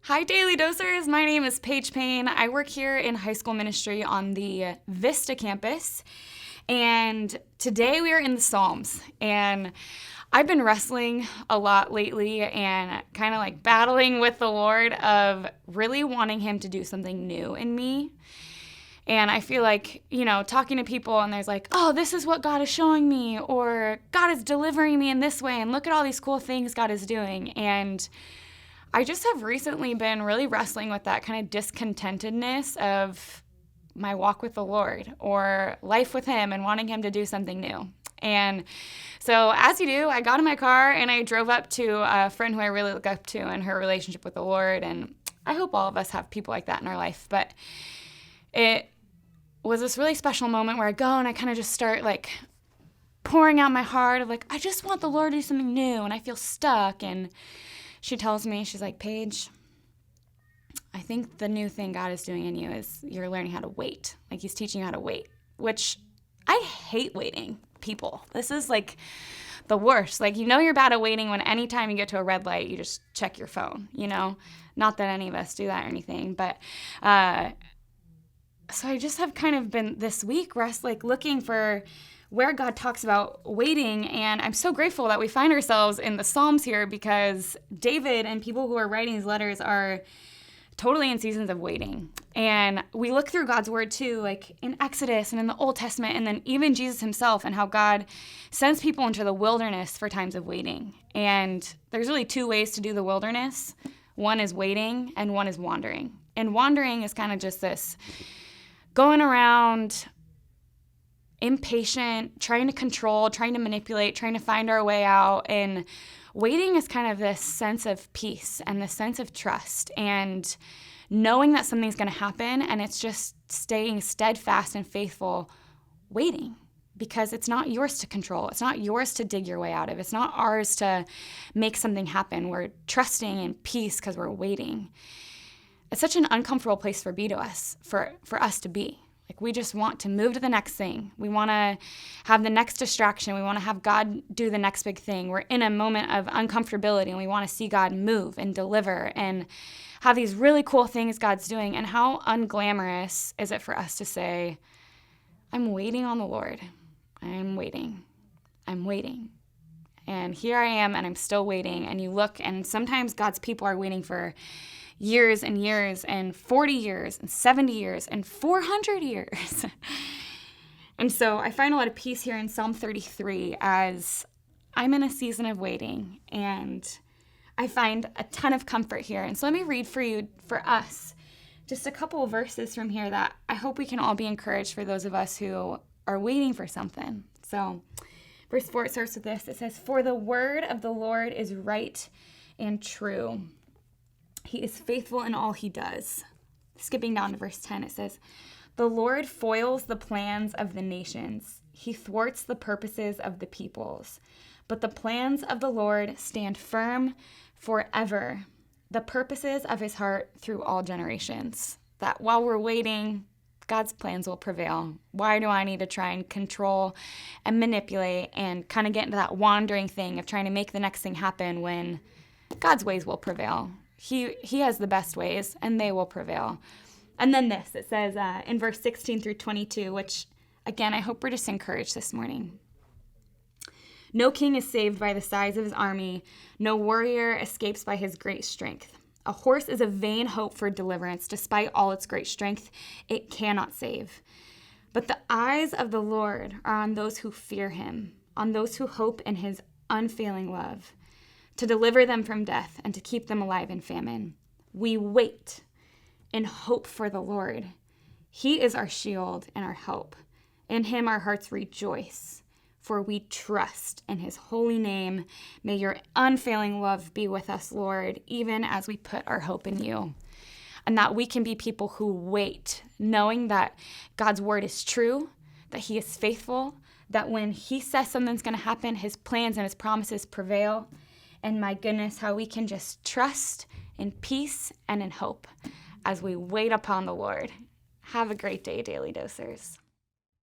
Hi, Daily Dosers. My name is Paige Payne. I work here in high school ministry on the Vista campus. And today we are in the Psalms. And I've been wrestling a lot lately and kind of like battling with the Lord of really wanting Him to do something new in me. And I feel like, talking to people and there's like, oh, this is what God is showing me, or God is delivering me in this way, and look at all these cool things God is doing. And I just have recently been really wrestling with that kind of discontentedness of my walk with the Lord or life with Him and wanting Him to do something new. And so as you do, I got in my car and I drove up to a friend who I really look up to and her relationship with the Lord. And I hope all of us have people like that in our life. But it was this really special moment where I go and I kind of just start like pouring out my heart of like, I just want the Lord to do something new and I feel stuck. And she tells me, she's like, Paige, I think the new thing God is doing in you is you're learning how to wait. Like He's teaching you how to wait, which I hate waiting people. This is like the worst. Like, you're bad at waiting when anytime you get to a red light, you just check your phone, Not that any of us do that or anything, but so I just have kind of been this week looking for where God talks about waiting, and I'm so grateful that we find ourselves in the Psalms here because David and people who are writing these letters are totally in seasons of waiting. And we look through God's word too, like in Exodus and in the Old Testament, and then even Jesus Himself and how God sends people into the wilderness for times of waiting. And there's really two ways to do the wilderness. One is waiting and one is wandering. And wandering is kind of just this going around impatient, trying to control, trying to manipulate, trying to find our way out. And waiting is kind of this sense of peace and this sense of trust and knowing that something's going to happen, and it's just staying steadfast and faithful waiting because it's not yours to control. It's not yours to dig your way out of. It's not ours to make something happen. We're trusting in peace because we're waiting. It's such an uncomfortable place for us to be. Like, we just want to move to the next thing. We want to have the next distraction. We want to have God do the next big thing. We're in a moment of uncomfortability, and we want to see God move and deliver and have these really cool things God's doing. And how unglamorous is it for us to say, I'm waiting on the Lord. I'm waiting. I'm waiting. And here I am, and I'm still waiting. And you look, and sometimes God's people are waiting for years and years and 40 years and 70 years and 400 years. And so I find a lot of peace here in Psalm 33 as I'm in a season of waiting, and I find a ton of comfort here. And so let me read for us, just a couple of verses from here that I hope we can all be encouraged for those of us who are waiting for something. So verse 4, it starts with this. It says, "For the word of the Lord is right and true. He is faithful in all He does." Skipping down to verse 10, it says, "The Lord foils the plans of the nations. He thwarts the purposes of the peoples. But the plans of the Lord stand firm forever, the purposes of His heart through all generations." That while we're waiting, God's plans will prevail. Why do I need to try and control and manipulate and kind of get into that wandering thing of trying to make the next thing happen when God's ways will prevail? He has the best ways, and they will prevail. And then this, it says in verse 16 through 22, which, again, I hope we're just encouraged this morning. "No king is saved by the size of his army. No warrior escapes by his great strength. A horse is a vain hope for deliverance. Despite all its great strength, it cannot save. But the eyes of the Lord are on those who fear Him, on those who hope in His unfailing love, to deliver them from death and to keep them alive in famine. We wait in hope for the Lord. He is our shield and our help. In Him our hearts rejoice, for we trust in His holy name. May your unfailing love be with us, Lord, even as we put our hope in You." And that we can be people who wait, knowing that God's word is true, that He is faithful, that when He says something's going to happen, His plans and His promises prevail. And my goodness, how we can just trust in peace and in hope as we wait upon the Lord. Have a great day, Daily Dosers.